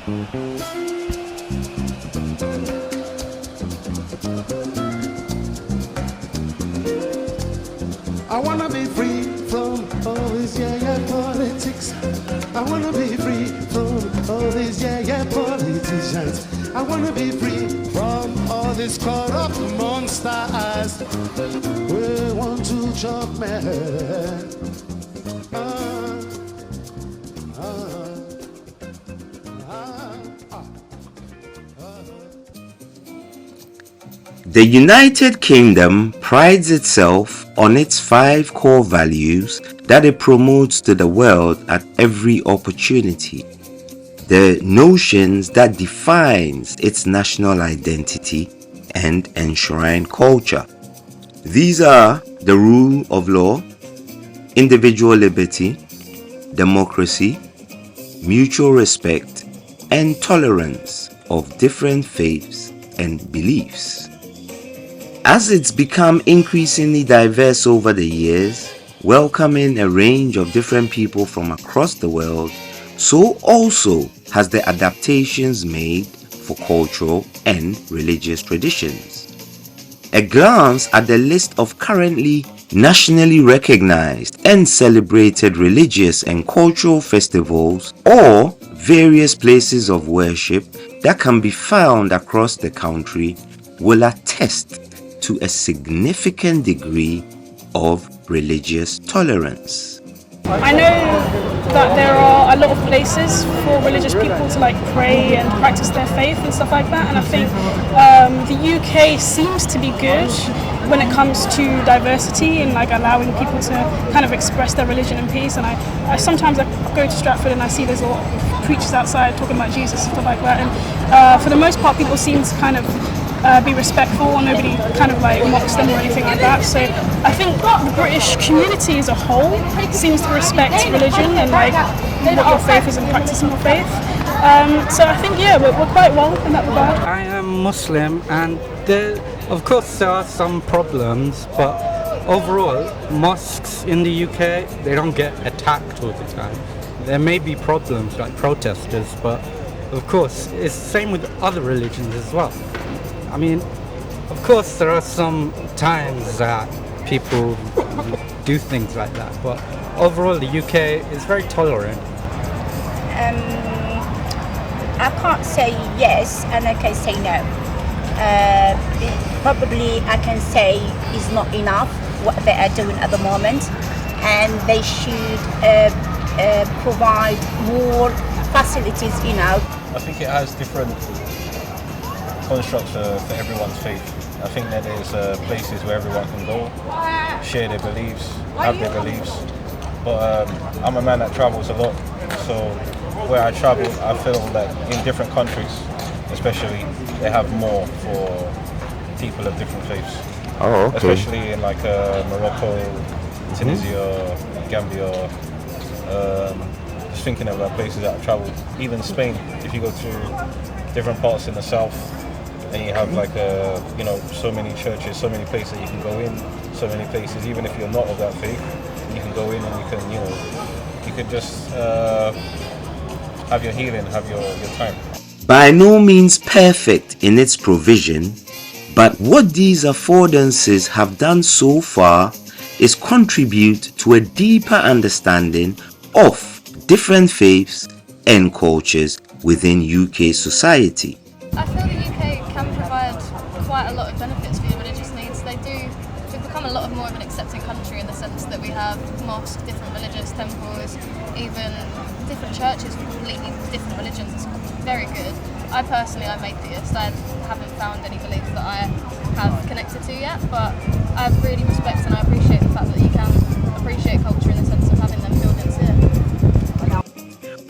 I wanna be free from all this politics. I wanna be free from all these politicians. I wanna be free from all these corrupt monsters. We want to chop man. The United Kingdom prides itself on its 5 core values that it promotes to the world at every opportunity. The notions that defines its national identity and enshrine culture. These are the rule of law, individual liberty, democracy, mutual respect, and tolerance of different faiths and beliefs. As it's become increasingly diverse over the years, welcoming a range of different people from across the world, so also has the adaptations made for cultural and religious traditions. A glance at the list of currently nationally recognized and celebrated religious and cultural festivals or various places of worship that can be found across the country will attest to a significant degree of religious tolerance. I know that there are a lot of places for religious people to pray and practice their faith and stuff like that, and I think the UK seems to be good when it comes to diversity and allowing people to kind of express their religion in peace. And I sometimes go to Stratford and I see there's a lot of preachers outside talking about Jesus and stuff like that, and for the most part people seem to kind of be respectful and nobody kind of mocks them or anything like that. So I think the British community as a whole seems to respect religion and what your faith is and practicing your faith. So I think we're quite well in that regard. I am Muslim, and of course there are some problems, but overall mosques in the UK, they don't get attacked all the time. There may be problems like protesters, but of course it's the same with other religions as well. I mean, of course there are some times that people do things like that, but overall the UK is very tolerant. I can't say yes and I can say no. Probably I can say it's not enough what they are doing at the moment, and they should provide more facilities, I think it has different constructs for everyone's faith. I think that there's places where everyone can go, share their beliefs, have their beliefs. But I'm a man that travels a lot, so where I travel, I feel that in different countries, especially, they have more for people of different faiths. Oh, okay. Especially in Morocco, Tunisia, Gambia. Just thinking about places that I've traveled, even Spain. If you go to different parts in the south, and you have so many churches, so many places you can go in, so many places, even if you're not of that faith, you can go in and you can just have your healing, have your time. By no means perfect in its provision, but what these affordances have done so far is contribute to a deeper understanding of different faiths and cultures within UK society. I feel the UK can provide quite a lot of benefits for your religious needs. We've become a lot more of an accepting country in the sense that we have mosques, different religious temples, even different churches with completely different religions. It's very good. I'm atheist. I haven't found any beliefs that I have connected to yet, but I really respect and I appreciate the fact that you can appreciate culture in the sense of having them buildings here.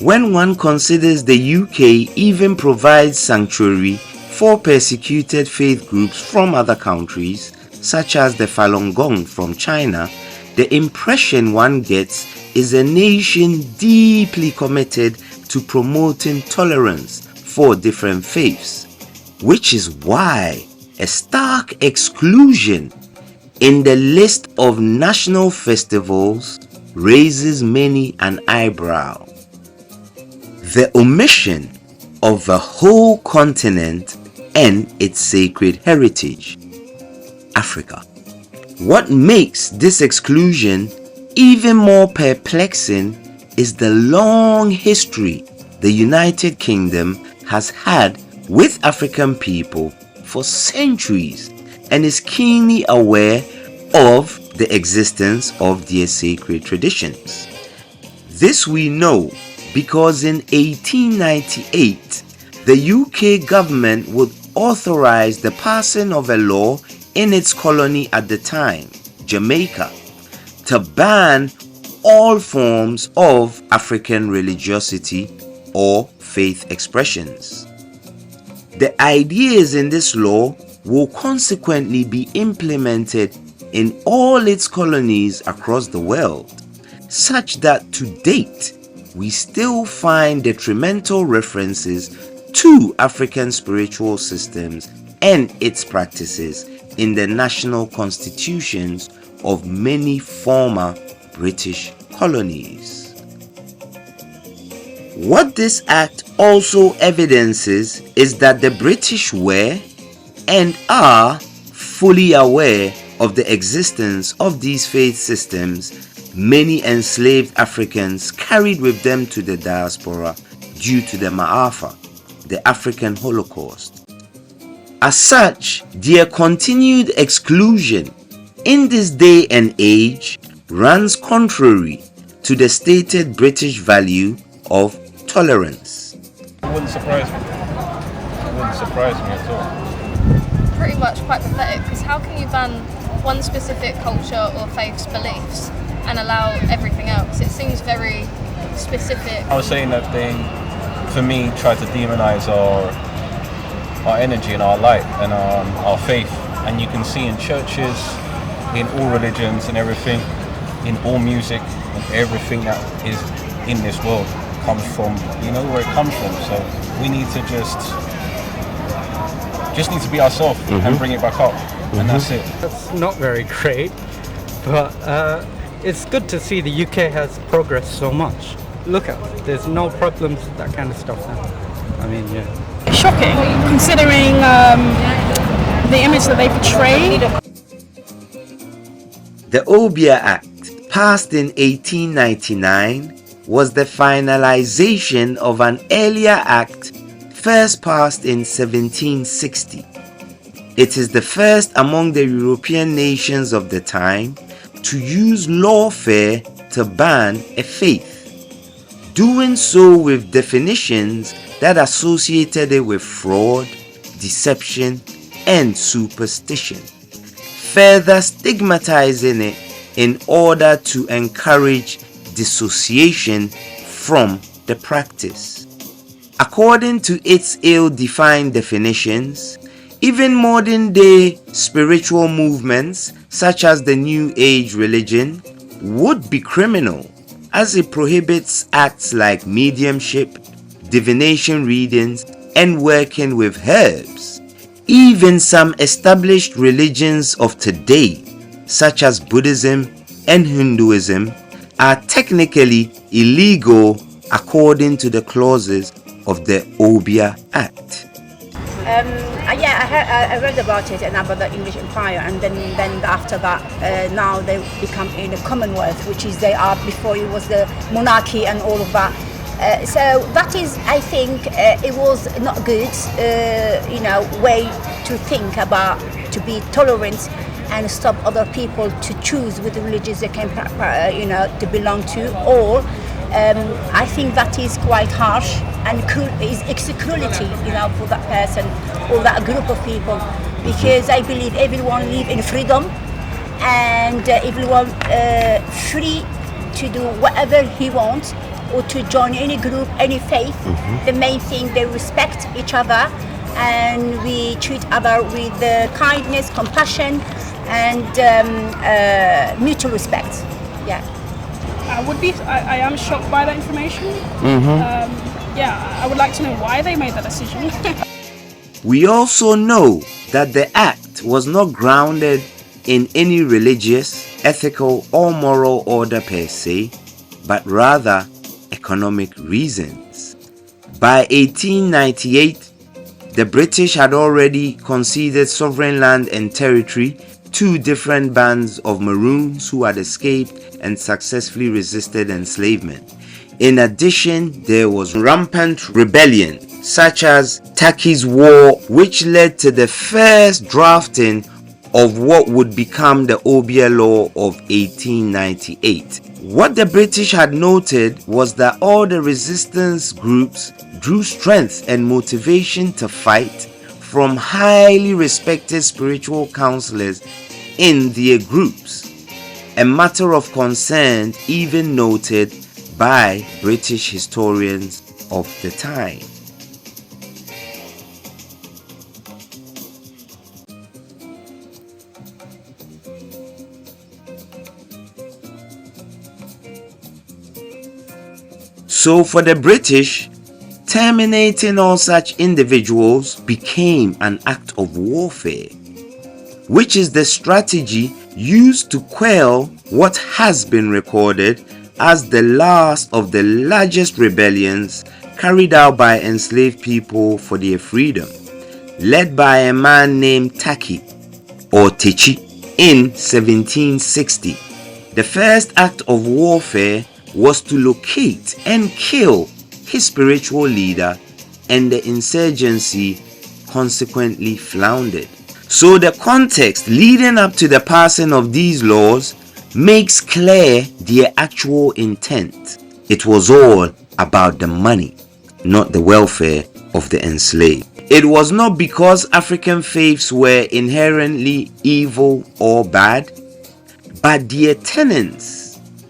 When one considers the UK even provides sanctuary for persecuted faith groups from other countries, such as the Falun Gong from China, the impression one gets is a nation deeply committed to promoting tolerance for different faiths, which is why a stark exclusion in the list of national festivals raises many an eyebrow. The omission of a whole continent and its sacred heritage, Africa. What makes this exclusion even more perplexing is the long history the United Kingdom has had with African people for centuries and is keenly aware of the existence of their sacred traditions. This we know because in 1898, the UK government would authorize the passing of a law in its colony at the time, Jamaica, to ban all forms of African religiosity or faith expressions. The ideas in this law will consequently be implemented in all its colonies across the world, such that to date we still find detrimental references to African spiritual systems and its practices in the national constitutions of many former British colonies. What this act also evidences is that the British were and are fully aware of the existence of these faith systems many enslaved Africans carried with them to the diaspora due to the Ma'afa, the African Holocaust. As such, their continued exclusion in this day and age runs contrary to the stated British value of tolerance. It wouldn't surprise me. It wouldn't surprise me at all. Pretty much quite pathetic, because how can you ban one specific culture or faith's beliefs and allow everything else? It seems very specific. I was saying that they, for me, try to demonize our energy and our light and our faith. And you can see in churches, in all religions and everything, in all music and everything that is in this world comes from, you know, where it comes from. So we need to just need to be ourselves and bring it back up. And that's it. That's not very great, but it's good to see the UK has progressed so much. Look at it, there's no problems with that kind of stuff now. I mean, yeah. Shocking, considering the image that they portray. The Obia Act, passed in 1899, was the finalization of an earlier act first passed in 1760. It is the first among the European nations of the time to use lawfare to ban a faith, doing so with definitions that associated it with fraud, deception, and superstition, further stigmatizing it in order to encourage dissociation from the practice. According to its ill-defined definitions, even modern-day spiritual movements such as the New Age religion would be criminal, as it prohibits acts like mediumship, divination readings, and working with herbs. Even some established religions of today, such as Buddhism and Hinduism, are technically illegal according to the clauses of the Obia Act. I read about it and about the English Empire, and then after that, now they become in a Commonwealth, which is they are before it was the monarchy and all of that. So that is, I think, it was not good, way to think about to be tolerant and stop other people to choose which religions they can, to belong to. Or I think that is quite harsh and it's a cruelty, for that person or that group of people, because I believe everyone live in freedom and everyone free to do whatever he wants or to join any group, any faith. The main thing, they respect each other and we treat other with kindness, compassion, and mutual respect. Yeah. I am shocked by that information. I would like to know why they made that decision. We also know that the act was not grounded in any religious, ethical, or moral order per se, but rather economic reasons. By 1898, the British had already conceded sovereign land and territory to different bands of Maroons who had escaped and successfully resisted enslavement. In addition, there was rampant rebellion, such as Taki's War, which led to the first drafting of what would become the Obia Law of 1898. What the British had noted was that all the resistance groups drew strength and motivation to fight from highly respected spiritual counselors in their groups, a matter of concern even noted by British historians of the time. So for the British, terminating all such individuals became an act of warfare, which is the strategy used to quell what has been recorded as the last of the largest rebellions carried out by enslaved people for their freedom, led by a man named Taki or Techi in 1760. The first act of warfare was to locate and kill his spiritual leader, and the insurgency consequently floundered. So the context leading up to the passing of these laws makes clear their actual intent. It was all about the money, not the welfare of the enslaved. It was not because African faiths were inherently evil or bad, but their tenets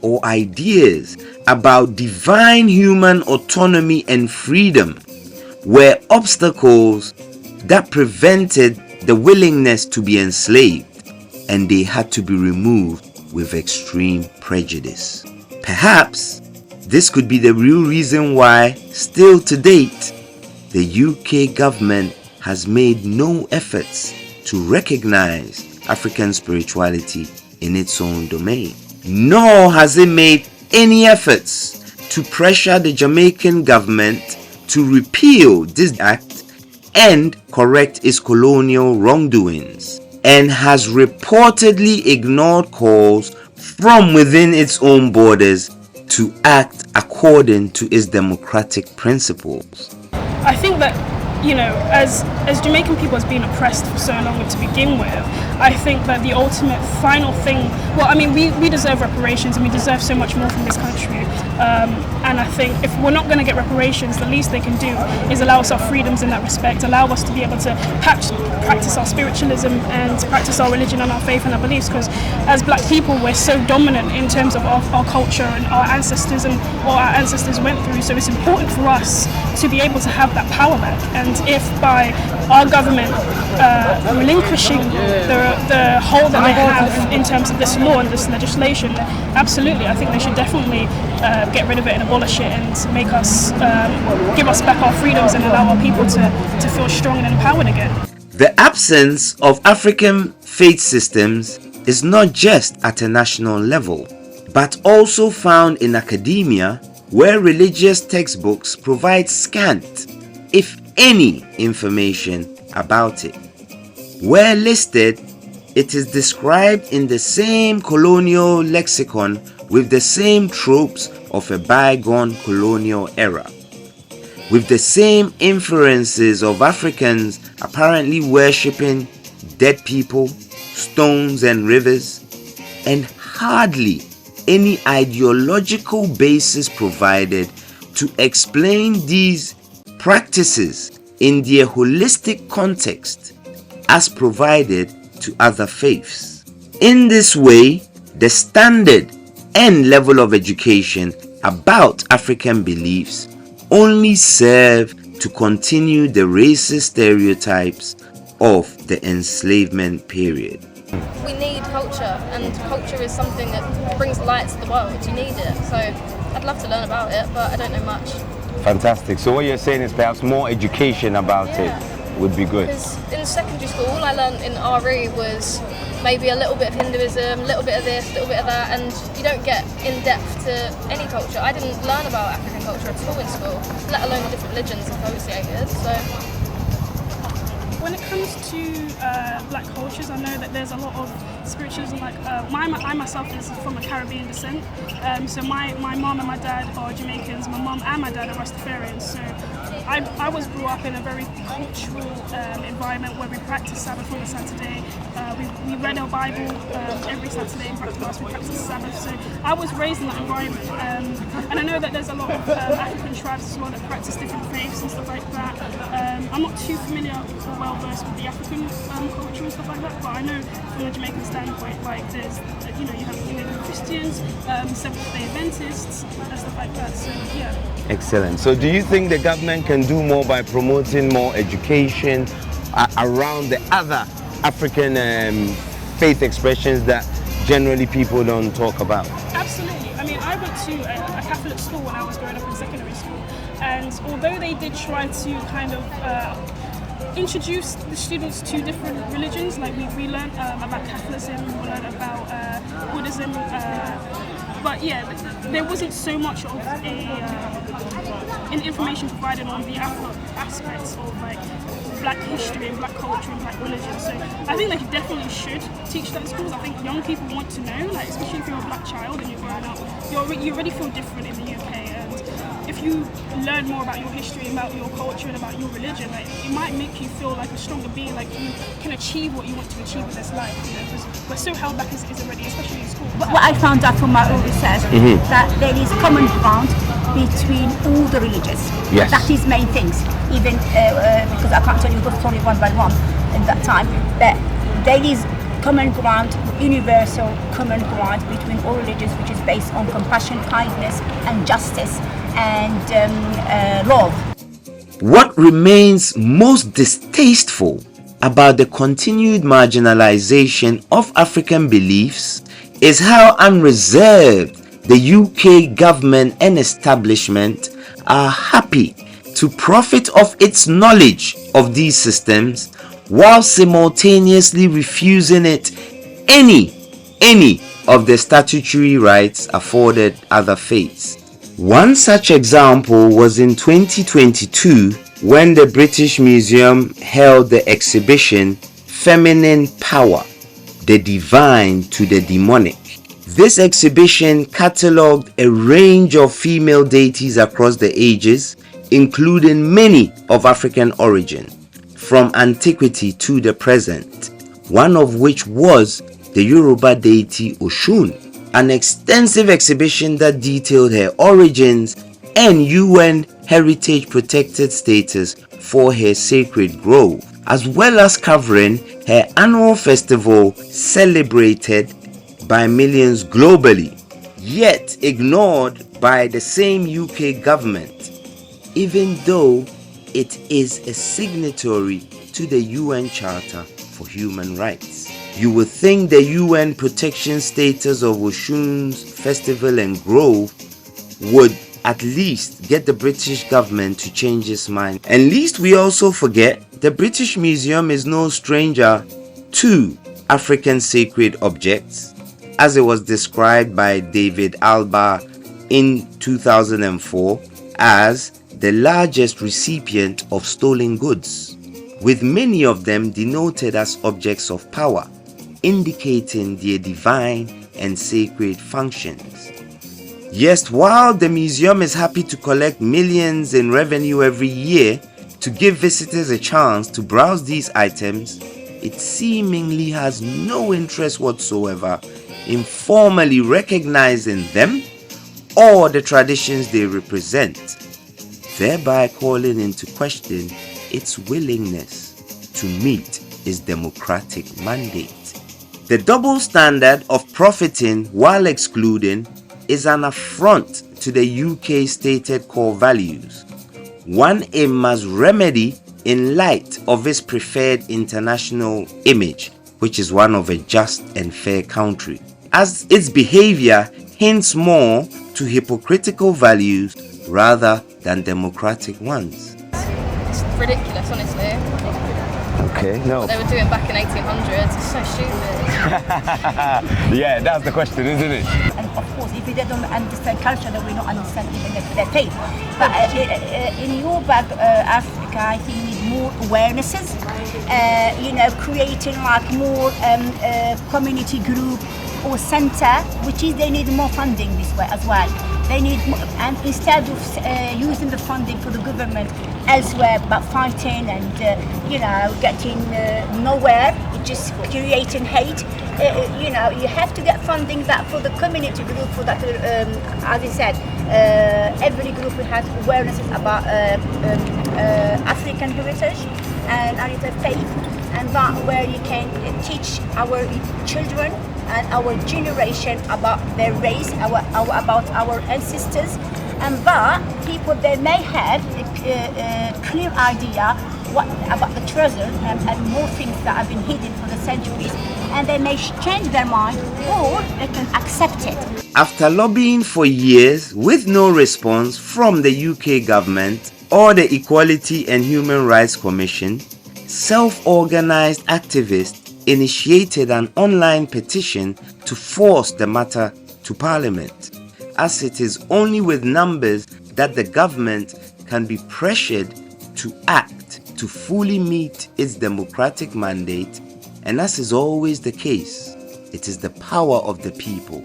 or ideas about divine human autonomy and freedom were obstacles that prevented the willingness to be enslaved, and they had to be removed with extreme prejudice. Perhaps this could be the real reason why, still to date, the UK government has made no efforts to recognize African spirituality in its own domain, nor has it made any efforts to pressure the Jamaican government to repeal this act and correct its colonial wrongdoings, and has reportedly ignored calls from within its own borders to act according to its democratic principles. I think that, you know, as Jamaican people has been oppressed for so long to begin with, I think that the ultimate final thing, well, I mean, we deserve reparations and we deserve so much more from this country. And I think if we're not going to get reparations, the least they can do is allow us our freedoms in that respect, allow us to be able to practice our spiritualism and practice our religion and our faith and our beliefs, because as black people, we're so dominant in terms of our culture and our ancestors and what our ancestors went through. So it's important for us to be able to have that power back. And if by our government relinquishing the hold that they have in terms of this law and this legislation, absolutely, I think they should definitely get rid of it and abolish it and make us, give us back our freedoms and allow our people to feel strong and empowered again. The absence of African faith systems is not just at a national level, but also found in academia, where religious textbooks provide scant, if any, information about it. Where listed, it is described in the same colonial lexicon with the same tropes of a bygone colonial era, with the same inferences of Africans apparently worshipping dead people, stones and rivers, and hardly any ideological basis provided to explain these practices in their holistic context as provided to other faiths. In this way, the standard and level of education about African beliefs only serve to continue the racist stereotypes of the enslavement period. We need culture, and culture is something that brings light to the world. You need it. So I'd love to learn about it, but I don't know much. Fantastic. So what you're saying is perhaps more education about it. would be good? Because in secondary school, all I learned in RE was maybe a little bit of Hinduism, a little bit of this, a little bit of that, and you don't get in depth to any culture. I didn't learn about African culture at all in school, let alone the different religions associated. So when it comes to black cultures, I know that there's a lot of spiritualism. Like I myself is from a Caribbean descent, so my mom and my dad are Jamaicans. My mom and my dad are Rastafarians. So I was brought up in a very cultural environment where we practice Sabbath on a Saturday. We read our Bible every Saturday in practice. We practice Sabbath. So I was raised in that environment, and I know that there's a lot of African tribes as well that practice different faiths and stuff like that. I'm not too familiar or well versed with the African culture and stuff like that, but I know from a Jamaican standpoint, like there's you have Christians, Seventh-day Adventists, and stuff like that. So yeah. Excellent. So do you think the government can do more by promoting more education around the other African faith expressions that generally people don't talk about? Absolutely. I mean, I went to a Catholic school when I was growing up in secondary school, and although they did try to kind of introduce the students to different religions, like we learned about Catholicism, we learned about Buddhism, but yeah, there wasn't so much of an information provided on the Afro aspects of like black history and black culture and black religion. So I think they definitely should teach that in schools. I think young people want to know, like especially if you're a black child and you're growing up, you already feel different in the UK, and if you learn more about your history, about your culture and about your religion, like it might make you feel like a stronger being, like you can achieve what you want to achieve in this life, you know, because we're so held back as already, especially in school. What I found out from my own research, that there is common ground between all the religions. Yes. That is main things, even because I can't tell you the story one by one at that time, but there is common ground, universal common ground between all religions, which is based on compassion, kindness and justice and love. What remains most distasteful about the continued marginalization of African beliefs is how unreserved the UK government and establishment are happy to profit off its knowledge of these systems while simultaneously refusing it any of the statutory rights afforded other faiths. One such example was in 2022 when the British Museum held the exhibition Feminine Power, the Divine to the Demonic. This exhibition catalogued a range of female deities across the ages, including many of African origin, from antiquity to the present, one of which was the Yoruba deity Oshun. An extensive exhibition that detailed her origins and UN heritage protected status for her sacred grove, as well as covering her annual festival celebrated by millions globally, yet ignored by the same UK government, even though it is a signatory to the UN Charter for Human Rights. You would think the UN protection status of Oshun's festival and grove would at least get the British government to change its mind. And lest we also forget, the British Museum is no stranger to African sacred objects, as it was described by David Alba in 2004 as the largest recipient of stolen goods, with many of them denoted as objects of power, indicating their divine and sacred functions. Yes, while the museum is happy to collect millions in revenue every year to give visitors a chance to browse these items, it seemingly has no interest whatsoever in formally recognizing them or the traditions they represent, thereby calling into question its willingness to meet its democratic mandate. The double standard of profiting while excluding is an affront to the UK's stated core values, one it must remedy in light of its preferred international image, which is one of a just and fair country, as its behavior hints more to hypocritical values rather than democratic ones. It's ridiculous, honestly. Okay, no. What they were doing back in 1800s is so stupid. Yeah, that's the question, isn't it? And of course, if they don't understand culture, then we don't understand even their faith. But in your back, Africa, I think we need more awarenesses. Creating like more community group or center, which is they need more funding this way as well. They need more, and instead of using the funding for the government elsewhere, but fighting and getting nowhere, just creating hate. You have to get funding that for the community group, for that. As I said, every group will have awareness about African heritage and heritage faith, and that where you can teach our children and our generation about their race, about our ancestors, and that people they may have a clear idea about the treasure and more things that have been hidden for the centuries, and they may change their mind or they can accept it. After lobbying for years with no response from the UK government or the Equality and Human Rights Commission, self-organized activists initiated an online petition to force the matter to Parliament, as it is only with numbers that the government can be pressured to act to fully meet its democratic mandate, and as is always the case, it is the power of the people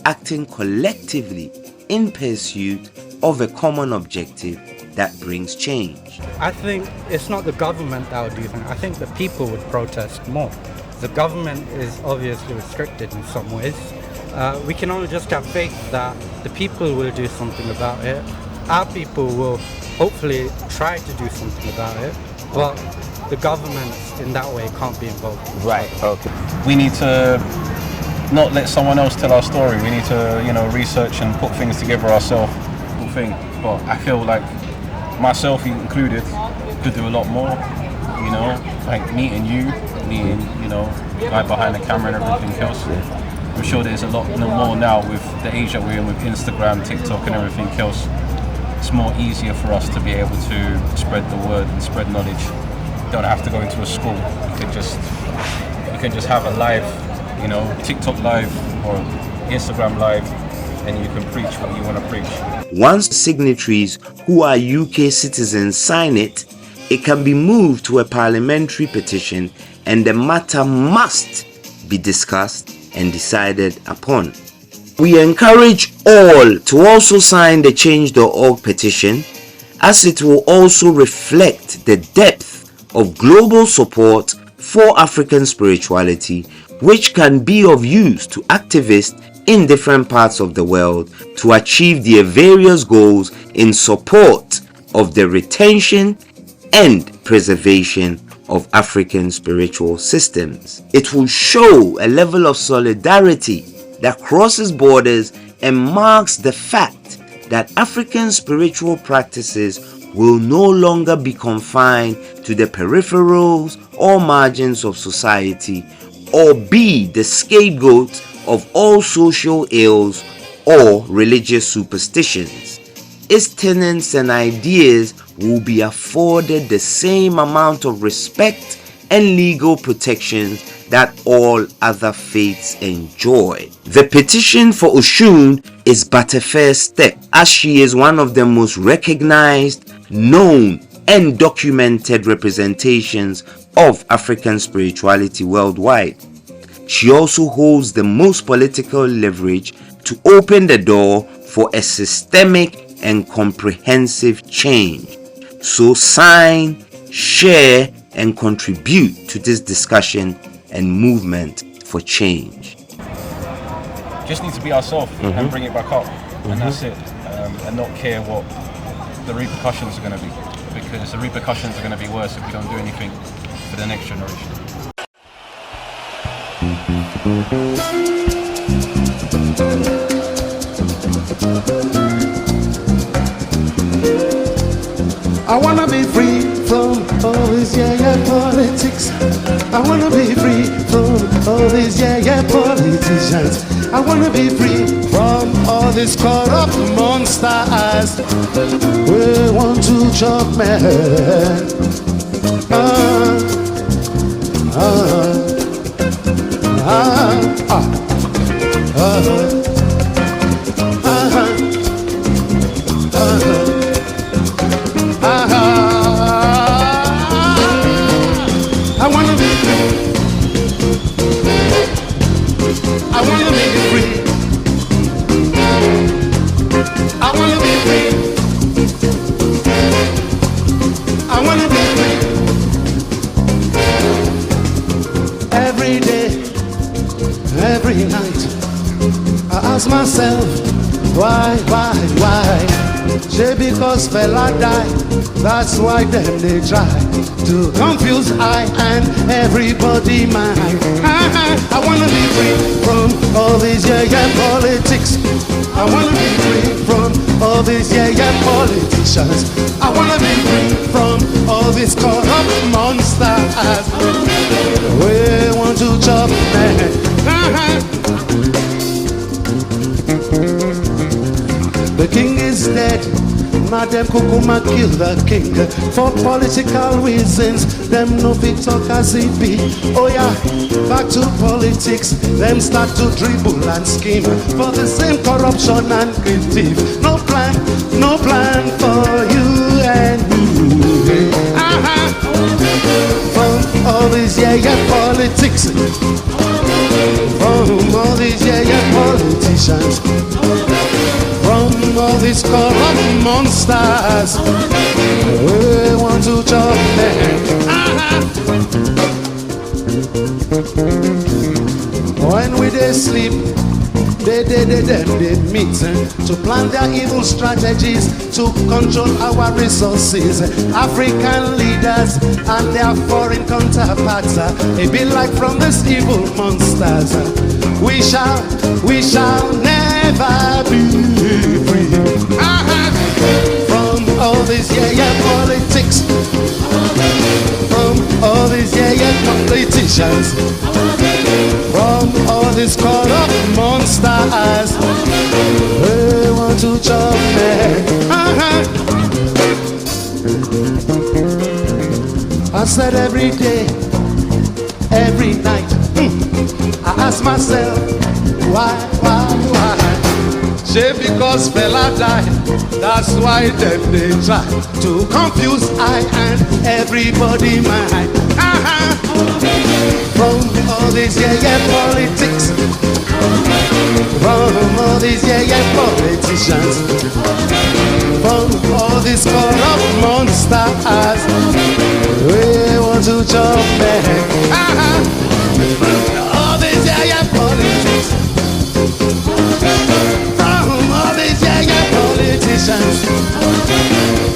acting collectively in pursuit of a common objective that brings change. I think it's not the government that would do that. I think the people would protest more. The government is obviously restricted in some ways. We can only just have faith that the people will do something about it. Our people will hopefully try to do something about it, but the government in that way can't be involved. Right, okay. We need to not let someone else tell our story. We need to, research and put things together ourselves. But I feel like myself included could do a lot more. Like meeting you, guy behind the camera and everything else. I'm sure there's a lot more now with the age that we're in with Instagram, TikTok and everything else. It's more easier for us to be able to spread the word and spread knowledge. You don't have to go into a school. You can just have a live, TikTok live or Instagram live, and you can preach what you want to preach. Once signatories who are UK citizens sign it, it can be moved to a parliamentary petition, and the matter must be discussed and decided upon. We encourage all to also sign the change.org petition, as it will also reflect the depth of global support for African spirituality, which can be of use to activists in different parts of the world to achieve their various goals in support of the retention and preservation of African spiritual systems. It will show a level of solidarity that crosses borders and marks the fact that African spiritual practices will no longer be confined to the peripherals or margins of society, or be the scapegoat of all social ills or religious superstitions. Its tenets and ideas will be afforded the same amount of respect and legal protections that all other faiths enjoy. The petition for Oshun is but a first step, as she is one of the most recognized, known, and documented representations of African spirituality worldwide. She also holds the most political leverage to open the door for a systemic and comprehensive change. So sign, share, and contribute to this discussion and movement for change. Just need to be ourselves and bring it back up, and that's it. And not care what the repercussions are going to be, because the repercussions are going to be worse if we don't do anything for the next generation. I wanna be free from all this politics. I wanna be free from all these politicians. I wanna be free from all these corrupt monsters. We want to chop man. because fella die, that's why them they try to confuse I and everybody mind. I wanna be free from all these politics. I wanna be free from all these politicians. I wanna be free from all these corrupt monsters. We want to chop man. The king is dead. Madam Kukuma kill the king for political reasons. Them no fit talk as it be. Oh yeah, back to politics. Them start to dribble and scheme for the same corruption and greed. No plan for you and me. From all these politics, from all these politicians, from all these corrupt monsters, we want to chop them. When we they sleep, they meet to plan their evil strategies to control our resources. African leaders and their foreign counterparts, they be like from these evil monsters. We shall never be free from all these politics, from all these politicians, from all these corrupt monsters. We want to chop them. I said every day, every night, I ask myself, why? Say because fella die, that's why them they try to confuse I and everybody mind. From all these politics, from all these politicians, from all these corrupt monsters, we want to jump back. All these politics, from all these politicians,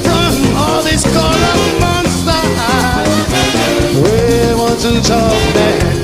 from all these corrupt monsters, we want to jump back.